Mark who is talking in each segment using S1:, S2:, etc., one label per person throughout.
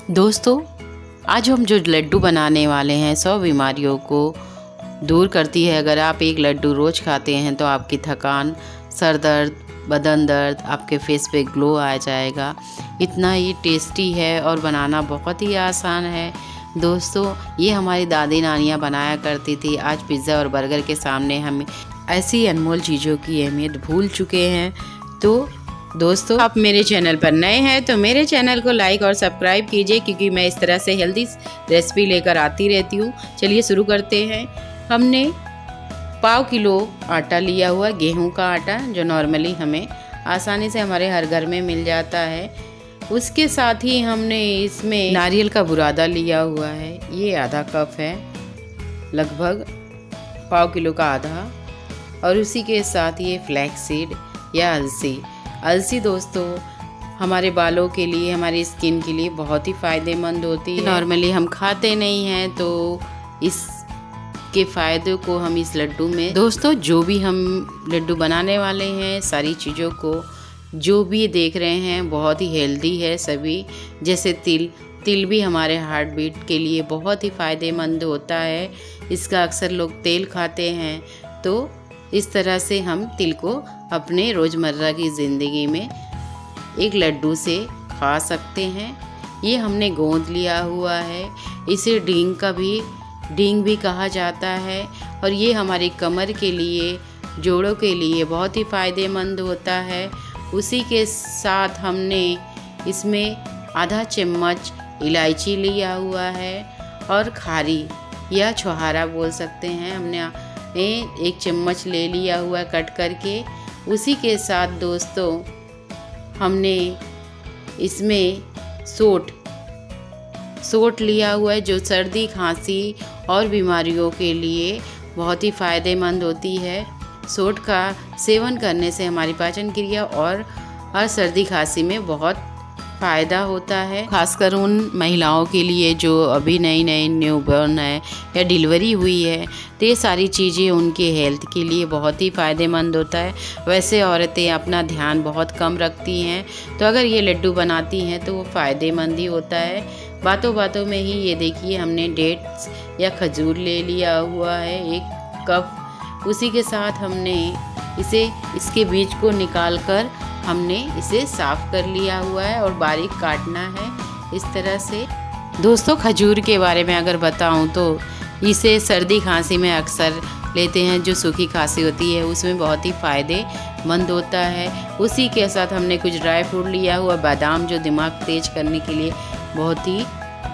S1: दोस्तों, आज हम जो लड्डू बनाने वाले हैं 100 बीमारियों को दूर करती है। अगर आप एक लड्डू रोज़ खाते हैं तो आपकी थकान, सर दर्द, बदन दर्द, आपके फेस पे ग्लो आ जाएगा। इतना ये टेस्टी है और बनाना बहुत ही आसान है। दोस्तों, ये हमारी दादी नानियाँ बनाया करती थी। आज पिज़्ज़ा और बर्गर के सामने हम ऐसी अनमोल चीज़ों की अहमियत भूल चुके हैं। तो दोस्तों, आप मेरे चैनल पर नए हैं तो मेरे चैनल को लाइक और सब्सक्राइब कीजिए, क्योंकि मैं इस तरह से हेल्दी रेसिपी लेकर आती रहती हूँ। चलिए शुरू करते हैं। हमने पाव किलो आटा लिया हुआ, गेहूं का आटा, जो नॉर्मली हमें आसानी से हमारे हर घर में मिल जाता है। उसके साथ ही हमने इसमें नारियल का बुरादा लिया हुआ है, ये आधा कप है, लगभग पाव किलो का आधा। और उसी के साथ ये फ्लैक्स सीड या अलसी दोस्तों हमारे बालों के लिए, हमारी स्किन के लिए बहुत ही फ़ायदेमंद होती है। नॉर्मली हम खाते नहीं हैं, तो इसके फ़ायदों को हम इस लड्डू में, दोस्तों जो भी हम लड्डू बनाने वाले हैं, सारी चीज़ों को जो भी देख रहे हैं बहुत ही हेल्दी है सभी। जैसे तिल भी हमारे हार्ट बीट के लिए बहुत ही फ़ायदेमंद होता है। इसका अक्सर लोग तेल खाते हैं, तो इस तरह से हम तिल को अपने रोज़मर्रा की ज़िंदगी में एक लड्डू से खा सकते हैं। ये हमने गोंद लिया हुआ है, इसे डींग भी कहा जाता है। और ये हमारी कमर के लिए, जोड़ों के लिए बहुत ही फ़ायदेमंद होता है। उसी के साथ हमने इसमें आधा चम्मच इलायची लिया हुआ है और खारी या छुहारा बोल सकते हैं, हमने 1 चम्मच ले लिया हुआ है कट करके। उसी के साथ दोस्तों हमने इसमें सोंठ लिया हुआ है, जो सर्दी, खांसी और बीमारियों के लिए बहुत ही फ़ायदेमंद होती है। सोंठ का सेवन करने से हमारी पाचन क्रिया और सर्दी खांसी में बहुत फ़ायदा होता है। खासकर उन महिलाओं के लिए जो अभी नई न्यूबॉर्न है या डिलीवरी हुई है, तो ये सारी चीज़ें उनके हेल्थ के लिए बहुत ही फ़ायदेमंद होता है। वैसे औरतें अपना ध्यान बहुत कम रखती हैं, तो अगर ये लड्डू बनाती हैं तो वो फ़ायदेमंद ही होता है। बातों बातों में ही ये देखिए हमने डेट्स या खजूर ले लिया हुआ है 1 कप। उसी के साथ हमने इसके बीज को निकाल कर हमने इसे साफ़ कर लिया हुआ है और बारीक काटना है इस तरह से। दोस्तों, खजूर के बारे में अगर बताऊं तो इसे सर्दी खांसी में अक्सर लेते हैं, जो सूखी खांसी होती है उसमें बहुत ही फ़ायदेमंद होता है। उसी के साथ हमने कुछ ड्राई फ्रूट लिया हुआ, बादाम, जो दिमाग तेज करने के लिए बहुत ही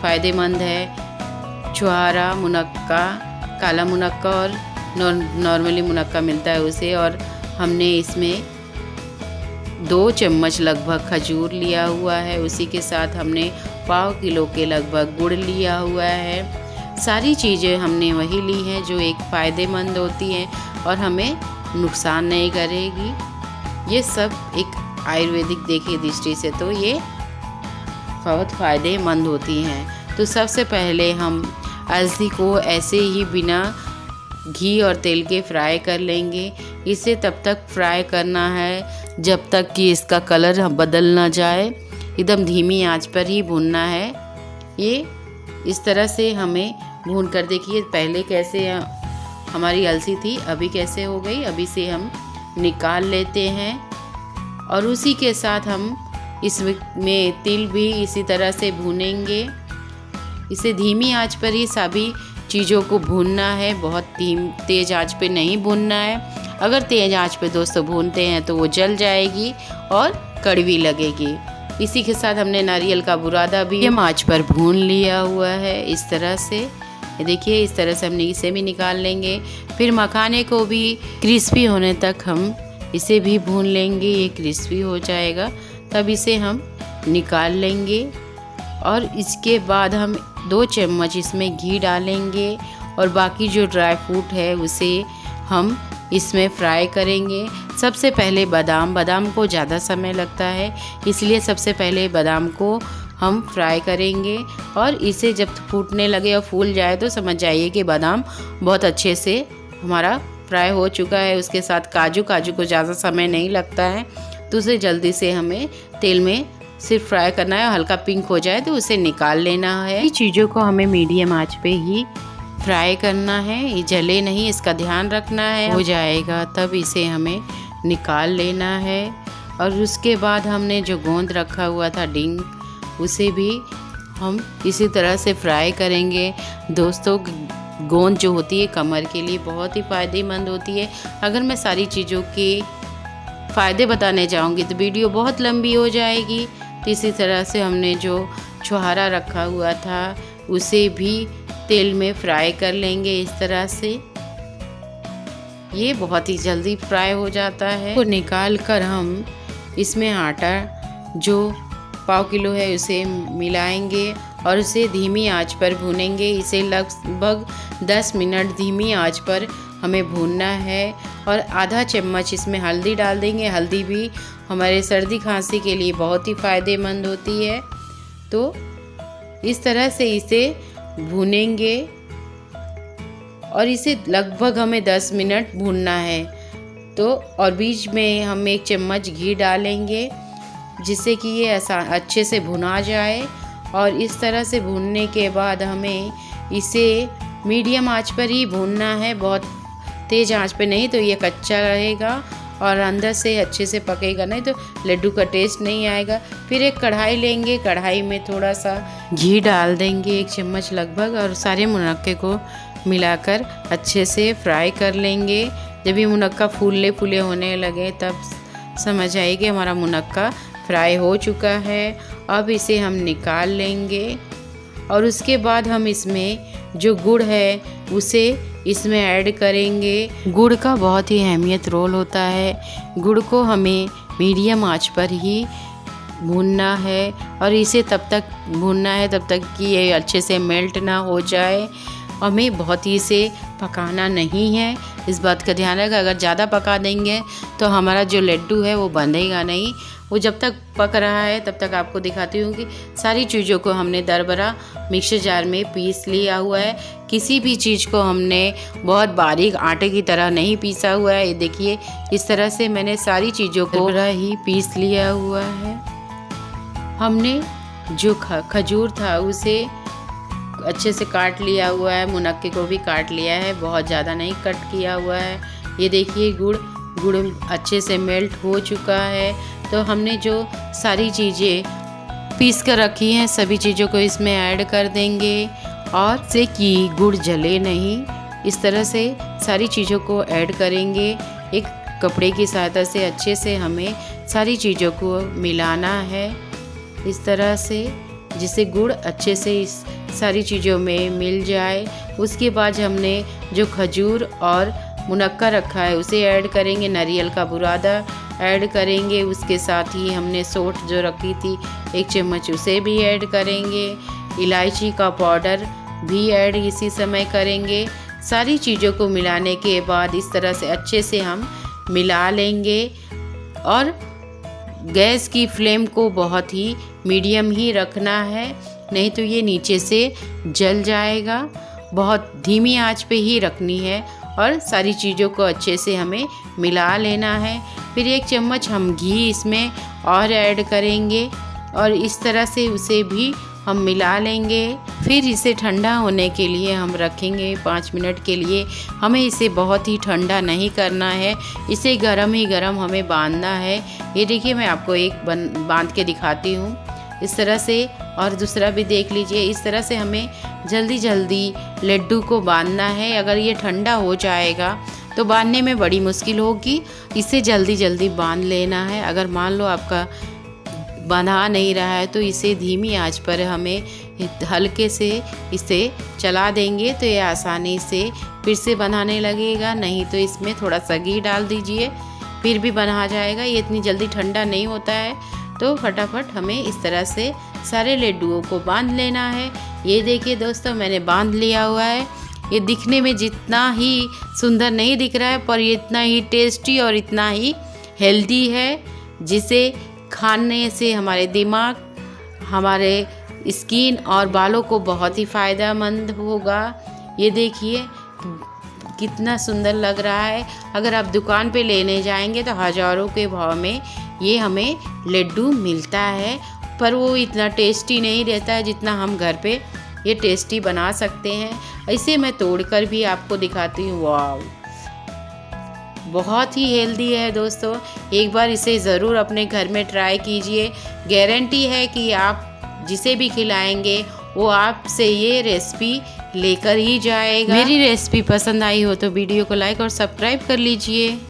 S1: फ़ायदेमंद है। छुहारा, मुनक्का, काला मुनक्का और नॉर्मली मुनक्का मिलता है उसे। और हमने इसमें 2 चम्मच लगभग खजूर लिया हुआ है। उसी के साथ हमने पाव किलो के लगभग गुड़ लिया हुआ है। सारी चीज़ें हमने वही ली हैं जो एक फ़ायदेमंद होती हैं और हमें नुकसान नहीं करेगी। ये सब एक आयुर्वेदिक देखिए दृष्टि से तो ये बहुत फ़ायदेमंद होती हैं। तो सबसे पहले हम अलसी को ऐसे ही बिना घी और तेल के फ्राई कर लेंगे। इसे तब तक फ्राई करना है जब तक कि इसका कलर बदल ना जाए। एकदम धीमी आंच पर ही भूनना है। ये इस तरह से हमें भून कर, देखिए पहले कैसे हमारी अलसी थी, अभी कैसे हो गई। अभी से हम निकाल लेते हैं। और उसी के साथ हम इसमें तिल भी इसी तरह से भूनेंगे। इसे धीमी आंच पर ही सभी चीज़ों को भूनना है, बहुत तेज़ आंच पे नहीं भूनना है। अगर तेज़ आंच पे दोस्तों भूनते हैं तो वो जल जाएगी और कड़वी लगेगी। इसी के साथ हमने नारियल का बुरादा भी धीमी आंच पर भून लिया हुआ है इस तरह से। ये देखिए इस तरह से हमने इसे भी निकाल लेंगे। फिर मखाने को भी क्रिस्पी होने तक हम इसे भी भून लेंगे। ये क्रिस्पी हो जाएगा तब इसे हम निकाल लेंगे। और इसके बाद हम 2 चम्मच इसमें घी डालेंगे और बाकी जो ड्राई फ्रूट है उसे हम इसमें फ्राई करेंगे। सबसे पहले बादाम को ज़्यादा समय लगता है, इसलिए सबसे पहले बादाम को हम फ्राई करेंगे। और इसे जब फूटने लगे और फूल जाए तो समझ जाइए कि बादाम बहुत अच्छे से हमारा फ्राई हो चुका है। उसके साथ काजू को ज़्यादा समय नहीं लगता है, तो उसे जल्दी से हमें तेल में सिर्फ फ्राई करना है, हल्का पिंक हो जाए तो उसे निकाल लेना है। ये चीज़ों को हमें मीडियम आंच पे ही फ्राई करना है, ये जले नहीं, इसका ध्यान रखना है। हो जाएगा तब इसे हमें निकाल लेना है। और उसके बाद हमने जो गोंद रखा हुआ था डिंग, उसे भी हम इसी तरह से फ्राई करेंगे। दोस्तों, गोंद जो होती है कमर के लिए बहुत ही फ़ायदेमंद होती है। अगर मैं सारी चीज़ों के फ़ायदे बताने जाऊंगी तो वीडियो बहुत लंबी हो जाएगी। तो इसी तरह से हमने जो छुहारा रखा हुआ था उसे भी तेल में फ्राई कर लेंगे इस तरह से। ये बहुत ही जल्दी फ्राई हो जाता है। तो निकाल कर हम इसमें आटा जो 1/4 किलो है उसे मिलाएंगे और उसे धीमी आंच पर भूनेंगे। इसे लगभग 10 मिनट धीमी आंच पर हमें भूनना है। और आधा चम्मच इसमें हल्दी डाल देंगे। हल्दी भी हमारे सर्दी खांसी के लिए बहुत ही फ़ायदेमंद होती है। तो इस तरह से इसे भूनेंगे और इसे लगभग हमें 10 मिनट भूनना है। तो और बीच में हम 1 चम्मच घी डालेंगे जिससे कि ये अच्छे से भुना जाए। और इस तरह से भूनने के बाद हमें इसे मीडियम आंच पर ही भूनना है, बहुत तेज़ आंच पे नहीं, तो ये कच्चा रहेगा और अंदर से अच्छे से पकेगा नहीं तो लड्डू का टेस्ट नहीं आएगा। फिर एक कढ़ाई लेंगे, कढ़ाई में थोड़ा सा घी डाल देंगे 1 चम्मच लगभग और सारे मुनक्के को मिलाकर अच्छे से फ्राई कर लेंगे। जब ये मुनक्का फूले फूले होने लगे तब समझ आइए कि हमारा मुनक्का फ्राई हो चुका है। अब इसे हम निकाल लेंगे और उसके बाद हम इसमें जो गुड़ है उसे इसमें ऐड करेंगे। गुड़ का बहुत ही अहमियत रोल होता है। गुड़ को हमें मीडियम आंच पर ही भूनना है और इसे तब तक भूनना है तब तक कि ये अच्छे से मेल्ट ना हो जाए। हमें बहुत ही इसे पकाना नहीं है, इस बात का ध्यान रखें। अगर ज़्यादा पका देंगे तो हमारा जो लड्डू है वो बंधेगा नहीं। वो जब तक पक रहा है तब तक आपको दिखाती हूँ कि सारी चीज़ों को हमने दरबरा मिक्सर जार में पीस लिया हुआ है। किसी भी चीज़ को हमने बहुत बारीक आटे की तरह नहीं पीसा हुआ है। ये देखिए, इस तरह से मैंने सारी चीज़ों को दरबरा ही पीस लिया हुआ है। हमने जो खजूर था उसे अच्छे से काट लिया हुआ है, मुनक्के को भी काट लिया है, बहुत ज़्यादा नहीं कट किया हुआ है। ये देखिए, गुड़ अच्छे से मेल्ट हो चुका है। तो हमने जो सारी चीज़ें पीस कर रखी हैं सभी चीज़ों को इसमें ऐड कर देंगे और से कि गुड़ जले नहीं, इस तरह से सारी चीज़ों को ऐड करेंगे। एक कपड़े की सहायता से अच्छे से हमें सारी चीज़ों को मिलाना है इस तरह से, जिससे गुड़ अच्छे से इस सारी चीज़ों में मिल जाए। उसके बाद हमने जो खजूर और मुनक्का रखा है उसे ऐड करेंगे, नारियल का बुरादा ऐड करेंगे। उसके साथ ही हमने सौंठ जो रखी थी 1 चम्मच उसे भी ऐड करेंगे। इलायची का पाउडर भी ऐड इसी समय करेंगे। सारी चीज़ों को मिलाने के बाद इस तरह से अच्छे से हम मिला लेंगे और गैस की फ्लेम को बहुत ही मीडियम ही रखना है, नहीं तो ये नीचे से जल जाएगा। बहुत धीमी आंच पे ही रखनी है और सारी चीज़ों को अच्छे से हमें मिला लेना है। फिर 1 चम्मच हम घी इसमें और ऐड करेंगे और इस तरह से उसे भी हम मिला लेंगे। फिर इसे ठंडा होने के लिए हम रखेंगे 5 मिनट के लिए। हमें इसे बहुत ही ठंडा नहीं करना है, इसे गरम ही गरम हमें बांधना है। ये देखिए, मैं आपको एक बांध के दिखाती हूँ इस तरह से, और दूसरा भी देख लीजिए। इस तरह से हमें जल्दी जल्दी लड्डू को बांधना है। अगर ये ठंडा हो जाएगा तो बांधने में बड़ी मुश्किल होगी, इसे जल्दी जल्दी बांध लेना है। अगर मान लो आपका बंधा नहीं रहा है तो इसे धीमी आंच पर हमें हल्के से इसे चला देंगे तो ये आसानी से फिर से बनाने लगेगा। नहीं तो इसमें थोड़ा सा घी डाल दीजिए, फिर भी बना जाएगा। ये इतनी जल्दी ठंडा नहीं होता है, तो फटाफट हमें इस तरह से सारे लड्डुओं को बांध लेना है। ये देखिए दोस्तों, मैंने बांध लिया हुआ है। ये दिखने में जितना ही सुंदर नहीं दिख रहा है, पर ये इतना ही टेस्टी और इतना ही हेल्दी है, जिसे खाने से हमारे दिमाग, हमारे स्किन और बालों को बहुत ही फ़ायदेमंद होगा। ये देखिए कितना सुंदर लग रहा है। अगर आप दुकान पे लेने जाएंगे तो हज़ारों के भाव में ये हमें लड्डू मिलता है पर वो इतना टेस्टी नहीं रहता है जितना हम घर पे ये टेस्टी बना सकते हैं। इसे मैं तोड़कर भी आपको दिखाती हूँ। वाव, बहुत ही हेल्दी है दोस्तों, एक बार इसे ज़रूर अपने घर में ट्राई कीजिए। गारंटी है कि आप जिसे भी खिलाएंगे वो आपसे ये रेसिपी लेकर ही जाएगा। मेरी रेसिपी पसंद आई हो तो वीडियो को लाइक और सब्सक्राइब कर लीजिए।